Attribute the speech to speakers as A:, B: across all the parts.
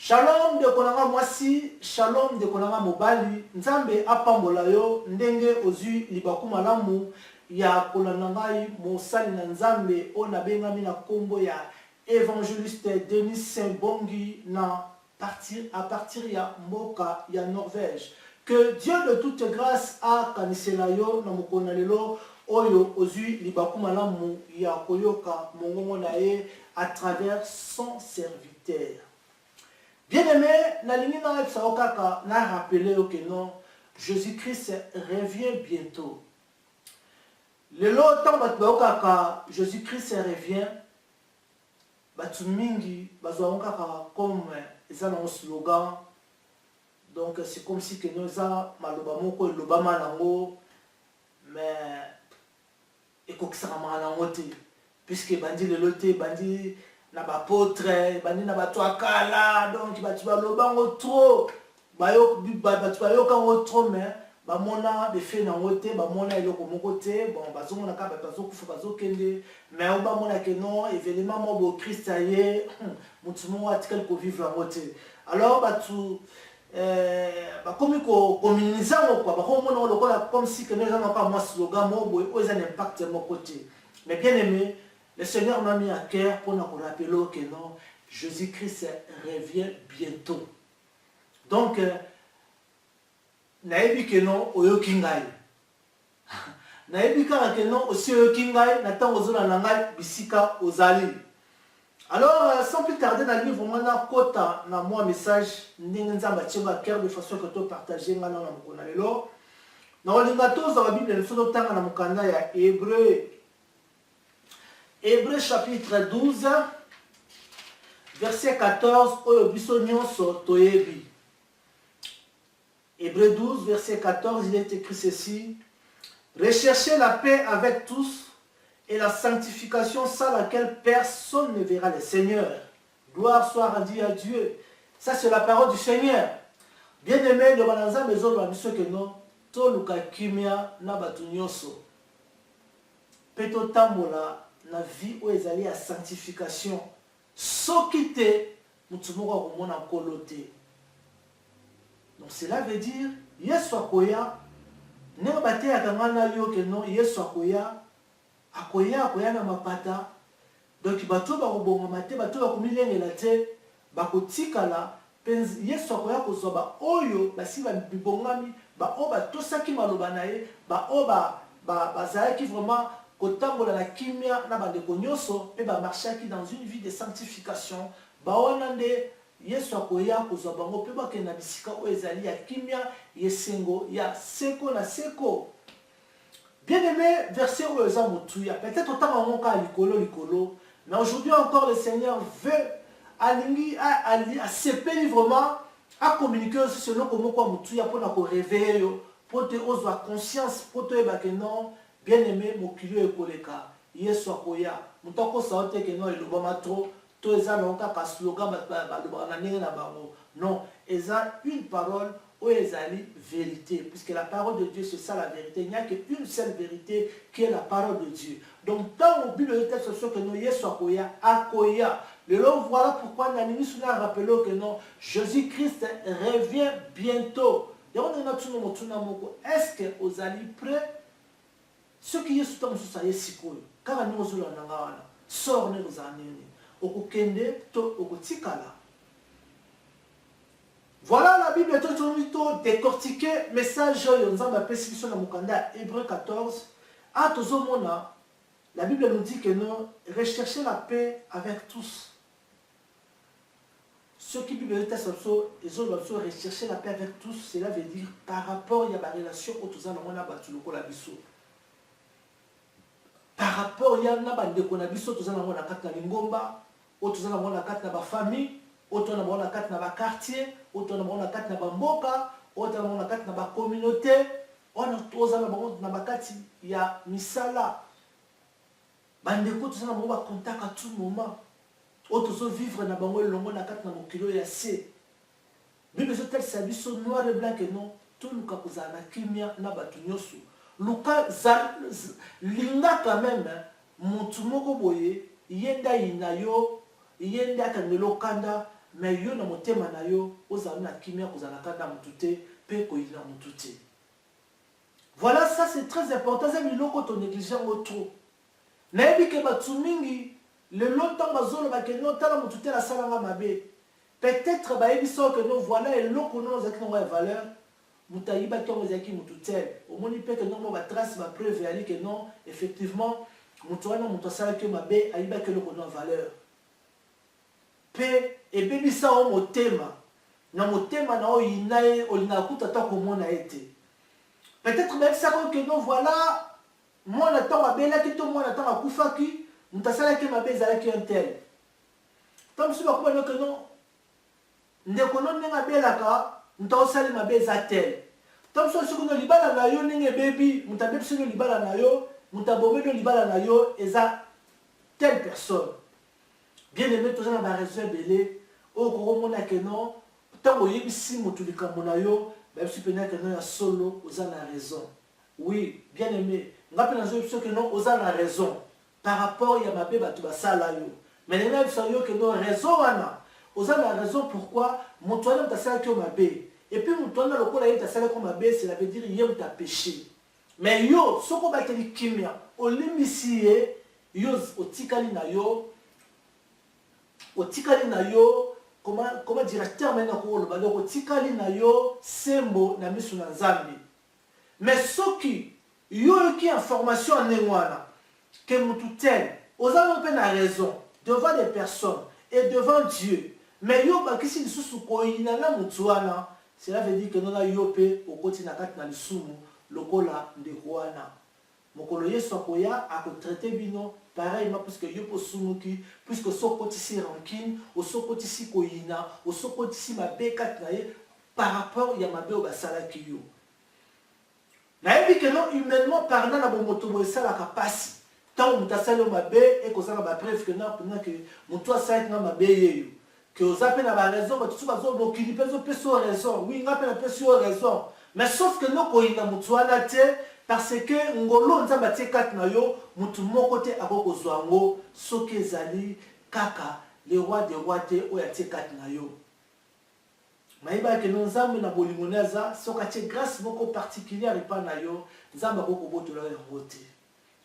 A: Shalom de konanga mwasi, shalom de konanga mobali, nzambe apambola yo ndenge ozui libaku malamu ya kolanangai mosali na nzambe ona bengami na kombo ya évangéliste Denis Saint-Bongi à partir ya mboka ya Norvège. Que Dieu de toute grâce a kanisela yo na mokona lelo oyo ozui libaku malamu ya koyoka mongongo na ye à travers son serviteur. Bien-aimé, nalingi na epsakaka na rappeler que non, Jésus-Christ revient bientôt. Lelo tant batokaka Jésus-Christ revient, batu mingi bazwakaka comme ça dans un slogan. Donc c'est comme si que nous a maloba moko lobama nango mais ekokisaka nango te puisque bandi lelo te bandi na ba potre bandi na bato akala donc batu balobango trop bayo batu bayoka trop mais bamona befe nango te bamona eloko moko te bon bazomona ka bazokufa bazokende mais obamona que non événement mo bo Christ aye mutu mo atikali ko vivre nango te alors batu bakomi ko communiser quoi bakomona lokola comme si que nous avons pas moi slogan mo boy oza impact mon côté. Mais bien aimé, le Seigneur m'a mis à cœur pour nous rappeler que non, Jésus-Christ revient bientôt. Donc naebi que non oyo kingai naebi que non aussi oyo kingai natango zona nangai bisika ozali. Alors, sans plus tarder, dans le livre, on a kota na moi message n'ingenzamba tchenga cœur de façon que tu partager ngana na mukona lelo. Na olinga toza la Bible leso tanga na mukanda ya Hébreu. Hébreu chapitre 12 verset 14 oyo biso nyonso toyebi. Hébreu 12 verset 14, il est écrit ceci: recherchez la paix avec tous et la sanctification sans laquelle personne ne verra le Seigneur. Gloire soit rendue à Dieu. Ça, c'est la parole du Seigneur. Bien-aimé, le bananza maison de la mission que non, to luka kimia na batunyoso. Peto tambola na vie où ezali à sanctification. Sokite mutumoko komona kolote. Donc cela veut dire Yesu akoya ne bate ya kangana yo que non Yesu akoya akoya na mapata donc bato bakobonga mate bato bakomilengela te bakotikala penzi Yesu akoya kozoba oyo basi bibongami ba o batosaki maloba na ye ba o bazalaki vraiment kotambola na kimia na bandeko nyonso pe bamarchaki dans une vie de sanctification baona nde Yesu akoya kozoba bango pe bakenda bisika oyo ezali ya kimia yesengo ya seko na seko. Bien-aimé, verset où les hommes peut-être autant en cas likolo, mais aujourd'hui encore le Seigneur veut à séparer vraiment, à communiquer aussi selon comment quoi moutuya pour nous réveiller, pour te avoir conscience, pour te dire que non, bien-aimé, mon kilo est koleka, Yesu akoya, mutako saote que non, il obama trop, to eza longa ka slogan non, eza une parole où ezali vérité, puisque la parole de Dieu c'est ça la vérité. Il n'y a qu'une seule vérité qui est la parole de Dieu. Donc dans le Bible de texte c'est que nous Yesu akoya. Voilà pourquoi nous avons rappelé que non, Jésus-Christ revient bientôt. Est-ce que vous allez prêts? Ce qui est sous ton sous car nous sommes là, sort nous années, okukende to okutikala. Voilà la Bible est tout décortiqué message yonzamba pesiliso na mukanda Hébreu 14 à tozomona la Bible nous dit que nous rechercher la paix avec tous. Ce qui Bible est ils ont rechercher la paix avec tous, cela veut dire par rapport à la relation au tozana mona batuloko la biso. Par rapport à na bandeko na biso tozana mona kata lingomba, au tozana mona kata ba famille, autant na mona kata na ba quartier, autant na mona kata na ba mboka, autant na mona kata na ba communauté, on tozana na ba kati ya misala. Bandeko tozana mona ba contact à tout moment. Auto vivre na bango longo na kata na mokilo ya se. Bible ce texte ça biso noir et blanc que non, tout luka kozana kimia na batu nyoso. Luka linga quand même mutu moko boye yenda inayo yenda kanelo kanda mais yo na motema na yo ozala na kimia kozala kanda mutu te pe koyina mutu te. Voilà, ça c'est très important. C'est biloko to négligeant trop. Nayebi ke batu mingi le longtemps bazolo ba ke no tala mutu te la salanga mabe. Peut-être ba yebi so que no voilà eloko no zaki no valeur. Mutayiba ki zaki mutu te. Omoni pe que no mo ba trace ba preuve ali que non effectivement mutu wana mutu sala ke mabe ayiba ke loko no valeur. Pe e bebi sa o motema. Na motema na o inae olina kuta ta komona ete. Peut-être même ça que non voilà moi n'attends ma belle qui tout moi n'attend ma koufaki mutasala ke ma belle zala ki un tel tant si ba ko que non ndeko non nga belle ka mutosala ma belle za tel tant so ko no libala na yo ninge baby mutabe so libala na yo mutabombe no libala na yo eza telle personne bien aimé tous na ba raison belé o ko mona que non tant oyebisi mutu likambo na yo même si peut-être que non solo aux a la raison. Oui, bien aimé. Nous avons que non aux a la raison par rapport à ma bébé à tout ça là yo. Mais les mêmes sont que non raison wana. Aux a la raison pourquoi mon toit n'a pas que ma bébé. Et puis mon toit n'a le coup là il t'a salé comme ma bébé, cela veut dire il aime ta péché. Mais yo, ce qu'on va te dire kimia, au limisier, yo au tikali na yo, comment dire terminer ko le balo ko tikali na yo sembo na misu na nzambi. Mais soki yo qui information nengwana que mutu tel ozana pe na raison devant des personnes et devant Dieu, mais yo ba kisi lisusu ko ina na mutu wana, cela veut dire que non na yo pe okoti na kati na lisumu lokola ndeko wana mokolo yesu akoya akotraiter bino pareillement puisque yo posumuki puisque sokotisi rancune osokotisi koyina osokotisi mabe kati na ye par rapport ya mabe o basalaki yo nayebi ke non humainement parlant na bomoto bo esalaka pasi ntango moto asali yo mabe ekozala bapreuve ke non mpena ke moto asalaki nga mabe yeyo ke oza mpe na baraison batusu bazomokili mpe ezopesi yo raison wi nga mpe napesi yo raison mais sauf que no koyina moto wana te parce que ngolo nzambe atie kati na yo mutu moko te akokozwa yango soki ezali kaka le roi des rois te oyo atie kati na yo mayebake no nzambe na bolingo na aza soki atie grâce moko particulière epai na yo nzambe akokobotola yango te.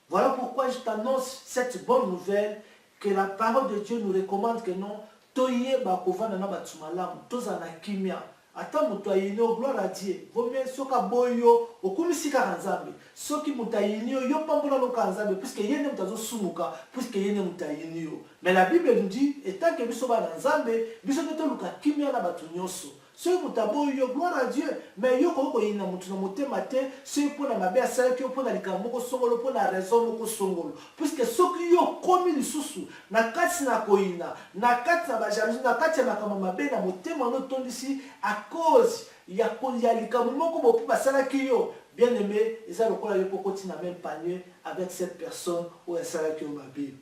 A: Voilà pourquoi je t'annonce cette bonne nouvelle que la parole de Dieu nous recommande que non toyeba kovanda na batu malamu tozala na kimia. Ata mutu ayini o gloire à Dieu. Vome soka boyo okumisi kaka nzambe. Soki mutu ayini yo pambola loka nzambe puisque yene mutazo sumuka puisque yene mutu ayini yo. Mais la Bible nous dit etant que biso ba nzambe biso to luka kimia na batu nyonso. Soki mutu aboyo gloire à Dieu. Mais yo ko yina mutu na motema te soki pona mabe asala ki pona likambo ko songolo pona raison moko songolo. Puisque soki yo komi lisusu na kati na koyina na kati na ba jalousie na kati na makambo mabe na motema no tondisi à cause ya likambo moko bopu basalaki yo bien aimé eza lokola yo pokoti na même panier avec cette personne ou esalaki yo mabe.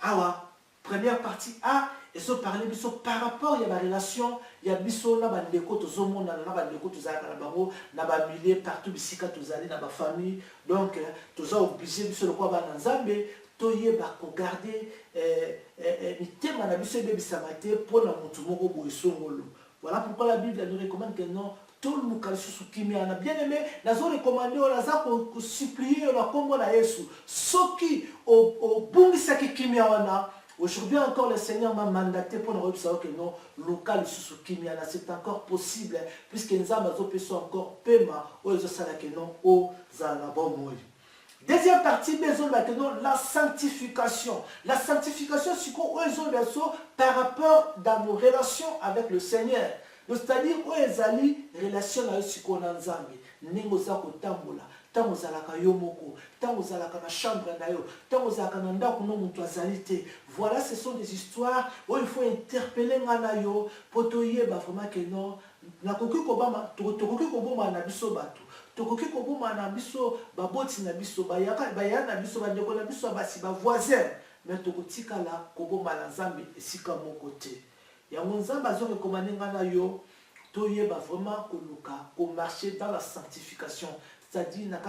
A: Awa première partie A et so parler biso par rapport ya ba relation ya biso na bandeko tozomona na bandeko tozalaka na bango na ba milieu partout bisika tozali na ba famille donc toza obligé biso lokola bana nzambe toyeba ko garder mitema na biso ebebisama te mpona mutu moko boye songolo. Voilà pourquoi la Bible nous recommande que non tout le monde sous kimia na bien aimé nazo recommander on aza ko supplier na kombo na Yesu soki au bungisa ki kimia wana. Aujourd'hui encore le Seigneur m'a mandaté pour nous savoir que non local sous kimia c'est encore possible puisque nous avons besoin encore paiement aux sala que non au zala bon moi. Deuxième partie, la sanctification. La sanctification, c'est quoi par rapport dans nos relations avec le Seigneur. C'est-à-dire, les relations avec le Seigneur. Tant aux alaka yomoko, tant aux alaka na chambre nayo, tant aux alaka nanda kuno mutu azalite. Voilà, ce sont des histoires où il faut interpeller nganayo pour toyer ba vraiment que non. Na koki kobama, tokoki koboma na biso batu. Tokoki koboma na biso baboti na biso bayaka bayana biso bandeko na biso basi ba voisin. Mais tokotika la koboma na Nzambe esika moko te. Ya Nzambe azo recommander nganayo toyeba vraiment koluka ko marcher dans la sanctification. c'est-à-dire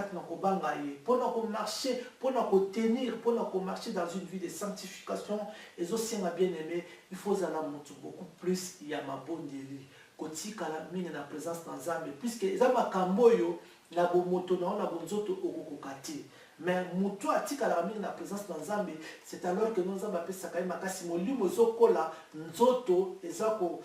A: pour marcher, pour tenir, pour marcher dans une vie de sanctification, et aussi ma bien-aimé, il faut aller beaucoup plus, il y a ma bonne délit. Kotika la mine na présence dans Zambé, puisque ça ma kamboyo, na bo moto na bonzoto okokokati. Mais mutu atika la mine na présence dans Zambé, c'est alors que nous avons appelé ça quand même makasi molimo zokola nzoto ezako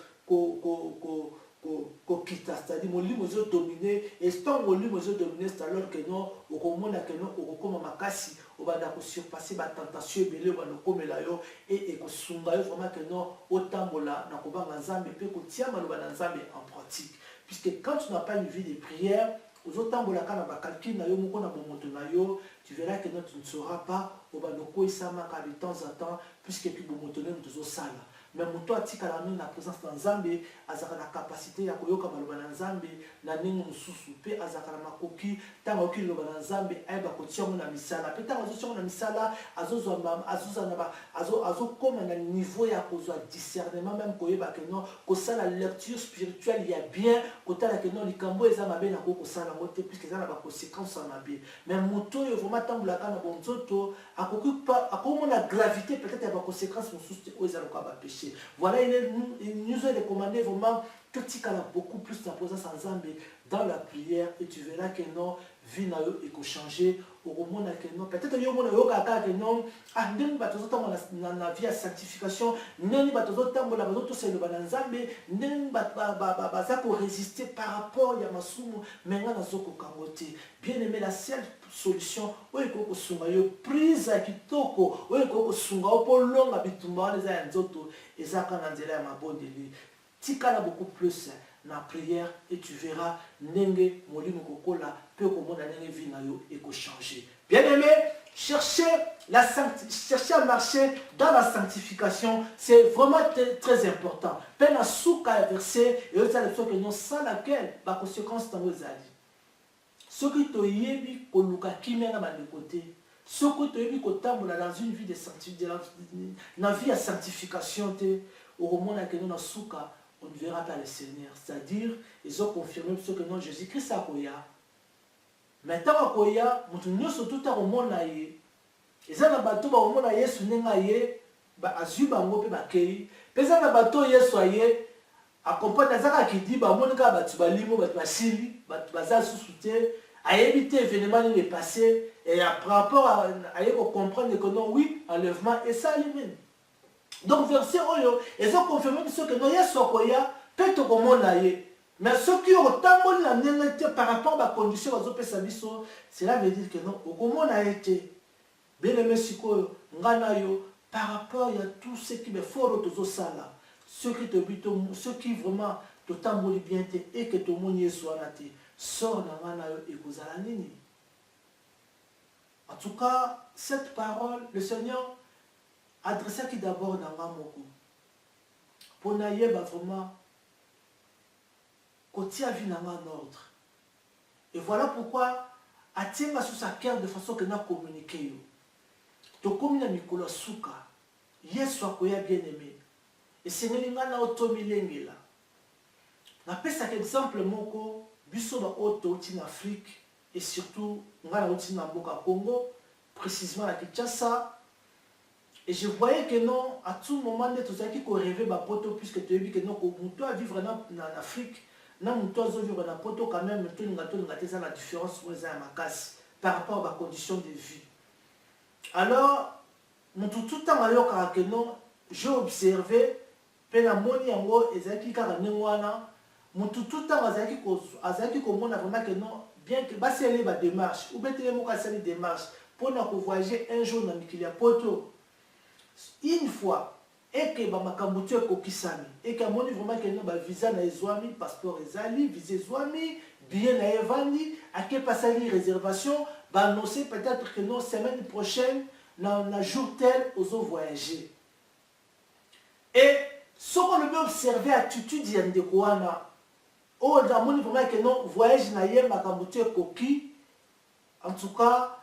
A: kita, c'est-à-dire molimo zo dominer et tant molimo zo dominer, c'est alors que nous okomona que nous okokoma makasi obanda ko surpasser ba tentation belé ba lokomela yo et kosunga yo vraiment que nous otambola na kobanga Nzambe pe kotia maloba na Nzambe en pratique, puisque quand tu n'as pas une vie de prière aux otambola kana ba calcul na yo moko na bomoto na yo, tu verras que tu ne sauras pas obanda ko isama ka de temps en temps, puisque puis bomoto ne tozo sala. Mais muto atika la mine na présence dans Nzambe azaka na capacité ya koyoka maloba na Nzambe na ningo mususu pe azaka na makoki tanga oki loba na Nzambe ayeba kotia mo na misala pe tanga ozo na misala azozwa na ba azo koma na niveau ya kozwa discernement, même koyeba que non kosala lecture spirituelle il y a bien kotala que non likambo eza mabe na ko kosala ngote puisque eza na ba conséquences na mabe. Mais muto yo vraiment tambola kana bonzoto akoki pas akomona gravité peut-être ya ba conséquences mususu o eza loka ba péché. Voilà, il nous a recommandé vraiment que tu as beaucoup plus de présence en Zambie dans la prière et tu verras que non, vie n'a pas changé. Au moment que non, peut-être que non, ah, nous avons la vie à sanctification, nous avons résister par rapport à Masumu, mais nous avons bien aimé la seule solution, prise à Kitoko, pour l'homme habitement les anzoto, et ça quand on dirait ma bonne délit. Tika beaucoup plus na prière et tu verras nenge molimo kokola peu comme na nenge vie na yo et ko changer. Bien aimé, chercher à marcher dans la sanctification, c'est vraiment très important. Peine souka verset et autres leçons que non sans laquelle ba conséquence dans nos ali. Ce qui te yebi ko luka kimena ba de côté. Ce que te yebi ko tambola dans une vie de sanctification, dans vie à sanctification te au moment que nous na souka on ne verra pas le Seigneur. C'est-à-dire, ils ont confirmé ce que non, Jésus-Christ a koya. Maintenant, à koya, nous sommes tout à moment là. Et ça, le bateau, au moment là, Yesu nenga ye, azuba ngope bakei. Pesa na bateau Yesu aye, accompagne ça qui dit, monika batubalimo, batubasili, batubaza sous-souté, aye bité événement n'est passé, et par rapport à aye comprendre que non, oui, enlèvement, et ça lui-même. Donc verset oyo, ils ont confirmé que ce que nous sokoya peut te commander. Mais ce qui ont tambour la négativité par rapport à la condition aux autres services, cela veut dire que non, au comment a été bien aimé siko ngana yo par rapport à tout ce qui me faut aux sala, ce qui te bute, ce qui vraiment te tambour bien et que tout le monde soit naté, sort dans ngana yo et kozala nini. En tout cas, cette parole, le Seigneur adressez qui d'abord dans ma moko pour n'ailler vraiment côté à vie dans un ordre. Et voilà pourquoi atteindre sur sa cœur de façon que nous communiquons. To communiquer mikolo suka Yesu akoya bien aimé. Et c'est n'inga na otomilenge là. Na pesa exemple moko biso ba auto en Afrique et surtout ngana oti na mboka Congo, précisément à Kinshasa. Et je voyais que non, à tout moment, tout ça qui rêvait ma poto, puisque tu as vu que non, on à vivre en Afrique, non, on doit vivre dans poto quand même, tout le monde a la différence par rapport à ma condition de vie. Alors, tout le temps, que non, j'ai observé, que la moni en haut, et qui wana, tout le temps, azaki comme on a vraiment que non, bien que bah c'est les démarches, ou bien que les démarches pour nous voyager un jour dans le poto. Une fois, et que makambutu kokisami, et que moni vraiment que non visa na ezwami, passeport ezali, visa ezwami, billet na evandi, à que passer réservation, annoncer peut-être que non semaine prochaine, na jour tel, aux voyager. Et ce qu'on peut observer attitude yande kouana, oh la moni vraiment que non voyage na yé makambutu koki, en tout cas,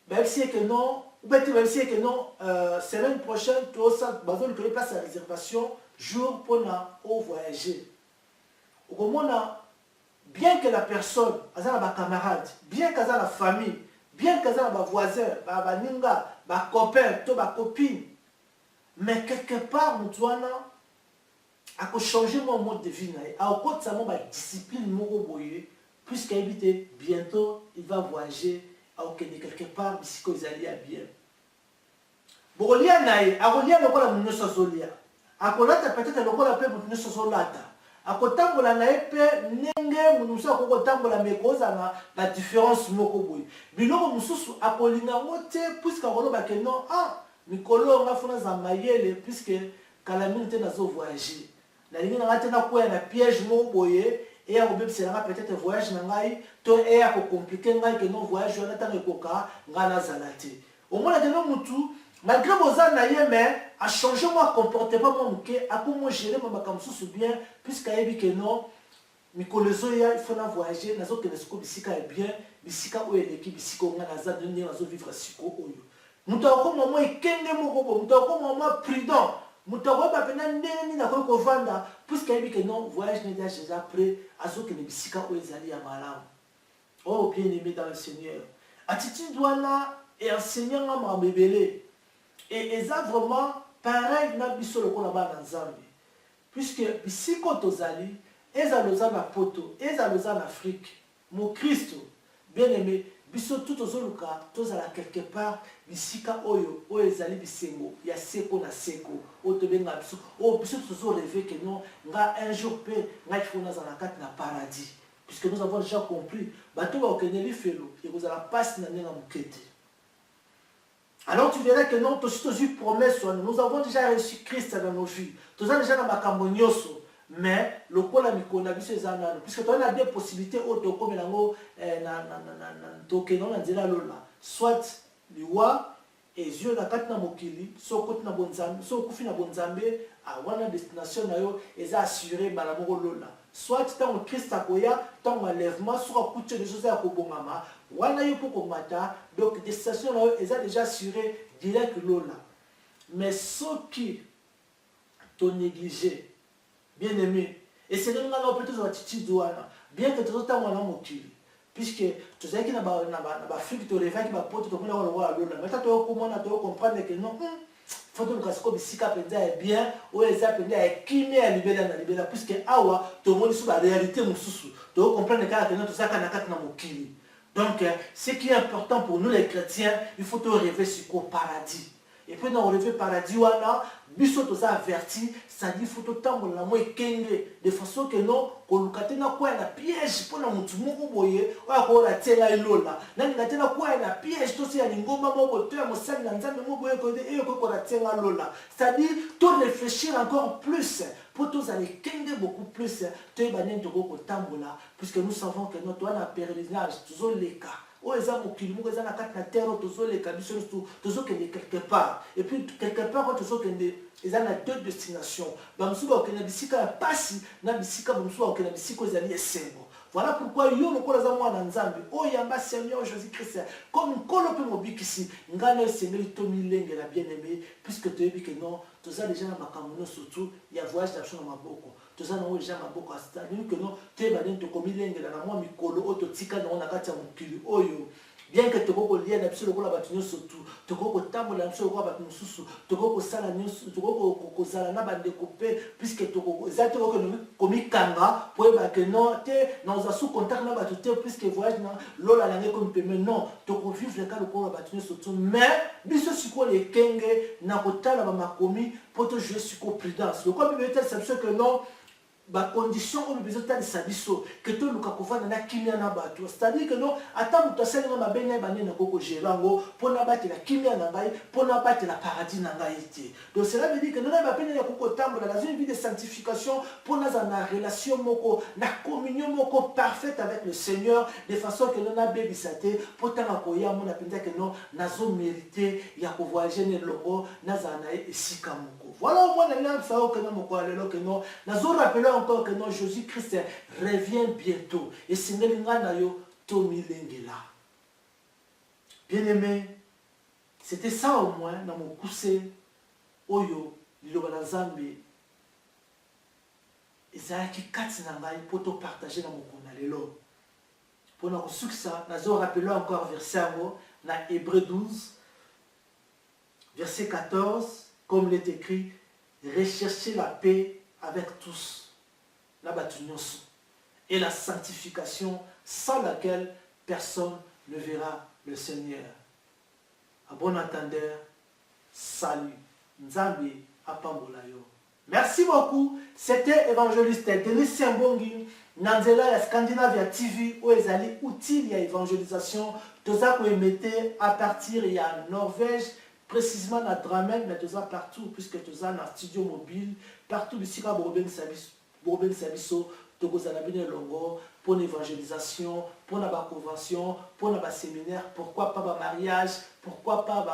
A: même si que non. Même si que non, semaine prochaine, tout ça, bazon que place à réservation, jour pour na au voyager. Au moment bien que la personne, aza na ba camarade, bien qu'aza la famille, bien qu'aza na ba voisin, ba ninga, ba copain, to ba copine, mais quelque part mutwana a changer mon mode de vie nae, a okot sa ba discipline moko boye, puisqu'à éviter bientôt il va voyager à okende quelque part bisiko ezali à bien. Bolia nae, a rolia lokola munoso zolia. A kolata peut-être lokola pe munoso zolata. Akotambola na epe nenge munusa kotambola mekoza na la différence moko boy biloko mususu akolinga mote puisque akoloba ke non ah mikolo nga fona za mayele puisque kala minute nazo voyager na lingi nga tena koya na piège moko boye et ya kobebisela nga peut-être voyage na ngai to e ya ko compliquer ngai que non voyage wana tanga ekoka nga na zalate au moins de mutu malgré boza na ye mais a changé mon comportement mon ke a comment gérer mon makamsusu bien puisqu'à ebi que non mikolezo ya il faut na voyager nazo que nesiko bisika est bien bisika o eleki bisika nga na za de nazo vivre siko oyo mutu ko moment ekende moko bo mutu ko moment prudent mutu ko ba pena ndeni na ko vanda puisqu'à ebi que non voyage n'est déjà prêt azo que ne bisika o ezali ya malamu. Oh bien aimé dans le Seigneur attitude wana et enseignant nga mabebele. Et ça vraiment pareil na biso lokola bana nzambe puisque bisiko tozali ezaloza na poto ezaloza na Afrique mon Christ bien aimé biso tout ozoluka tozala quelque part bisika oyo ezali bisengo ya seko na seko otobenga biso biso tozo rêver que non nga un jour pe nga ifona za na kati na paradis puisque nous avons déjà compris bato ba okeneli felo et vous allez passer na nena mukete. Alors tu verras que non, tous eu promesse, nous avons déjà reçu Christ dans nos vies. Nous avons déjà dans ma mais le coup la mikona biso ezana puisque tu as des possibilités auto comme nango na tokeno na nzela lola soit liwa et yeux na kati na mokili so koti na bonzambe so kufi na bonzambe a wana destination na yo eza assuré bala moko lola soit tant Christ akoya tant enlèvement soit kuche de choses à kobongama wana yo pour komata donc destination na yo eza déjà assuré direct lola mais ceux qui t'ont négligé bien aimé et c'est là on peut toujours attitude wana bien que tout temps wana mokili puisque tu sais que na ba Afrique to rêver qui ba poto to mona wala lola mais tu comprendre to comprendre que non faut que le casco bisika penza est bien ou eza penza est kimé à libérer na libérer puisque awa to moni sur la réalité mususu to comprendre que non to saka na kati na mokili. Donc ce qui est important pour nous les chrétiens il faut te rêver sur le paradis. Et puis dans le paradis wana biso toza averti ça dit faut tambola na mo ekenge de façon que non kolukate na kwa na piège pona mutu moko boye oya ko la tela ilola nani na tena kwa na piège to se ya lingomba moko to ya mosali na nzambe moko boye ko de ko la tela lola ça dit to réfléchir encore plus pour tous aller kenge beaucoup plus to banen to ko tambola puisque nous savons que notre wana pèlerinage toujours les cas. Oh, ils ont beaucoup de gens qui ont terre, tous les cabines, tous ceux qui sont quelque part. Et puis, quelque part, tous ceux qui ont deux destinations. Bamsuba, qui ont bisika passi, na bisika, bamsuba, qui ont bisika, ils ont sembo. Voilà pourquoi yo nous connaissons moi dans Zambie. Oh, yamba Seigneur Jésus-Christ. Comme une colope mobile ici, ngana Seigneur Tomi Lenge la bien-aimée, puisque tu as dit que non, tous les gens dans ma surtout, il y a voyage d'action dans ma boko. Tous les gens dans ma boko, c'est-à-dire que non, tu es baden to komi Lenge la moi mikolo ototika na onakati ya mukili oyo. Bien que tu aies lié à la bâtiment surtout, tu aies tambour la bâtiment sous, tu aies sala nyonso, tu aies sala na bande coupé puisque tu as commis kanga pour que non te dans un sous contact na bâtiment puisque voyage na lola la comme paiement non, tu aies vivre le cas le bâtiment surtout mais biso siko les kenge na kotala ba makomi pour te jouer siko prudence. Le quoi bible c'est sûr que non ba condition on besoin de sabiso que tout le kakova na kimia na bato c'est-à-dire que non attends muto sala na benya ba nena koko gelango pour na batela kimia na ngai pour na batela paradis na ngai te donc cela veut dire que non ba pena ya koko tambo dans une vie de sanctification pour na na relation moko na communion moko parfaite avec le Seigneur de façon que non na bebisate pour tanga koya mona penza que non nazo mériter ya ko voyager ne longo na zana esika moko voilà au moins na fa o kana moko alelo que non nazo rappeler encore que non, Jésus-Christ revient bientôt. Et c'est Tomi Lengela. Bien-aimé, c'était ça au moins dans mon coussé, Oyo, Lilobanazambi. ezalaki kati na ngai mpo topartage na mokolo na lelo. Mpona kosukisa nazorapela encore verset yango na Hébreu 12 verset 14, comme il est écrit, recherchez la paix avec tous, na batu nyonso, et la sanctification sans laquelle personne ne verra le Seigneur. À bon entendeur, salut. Nzambe apambola yo. Merci beaucoup. C'était évangéliste Denis Siambongi. Nanzela ya Scandinavia TV où ezali outil ya évangélisation. Toza ko emete à partir ya Norvège, précisément na Drammen, mais toza partout puisque toza na studio mobile, partout bisika Boben Sabiso, tokozala bine longo pour l'évangélisation, pour la convention, pour la séminaire, pourquoi pas ba mariage, pourquoi pas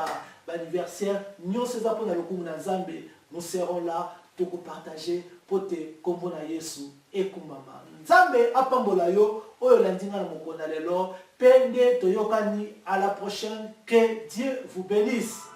A: ba anniversaire. Nous c'est ça pour le coup Nzambe, nous serons là pour partager pour te kombo na Yesu et kumama. Nzambe apambola yo oyo landinga na mokona lelo pende toyokani à la prochaine, que Dieu vous bénisse.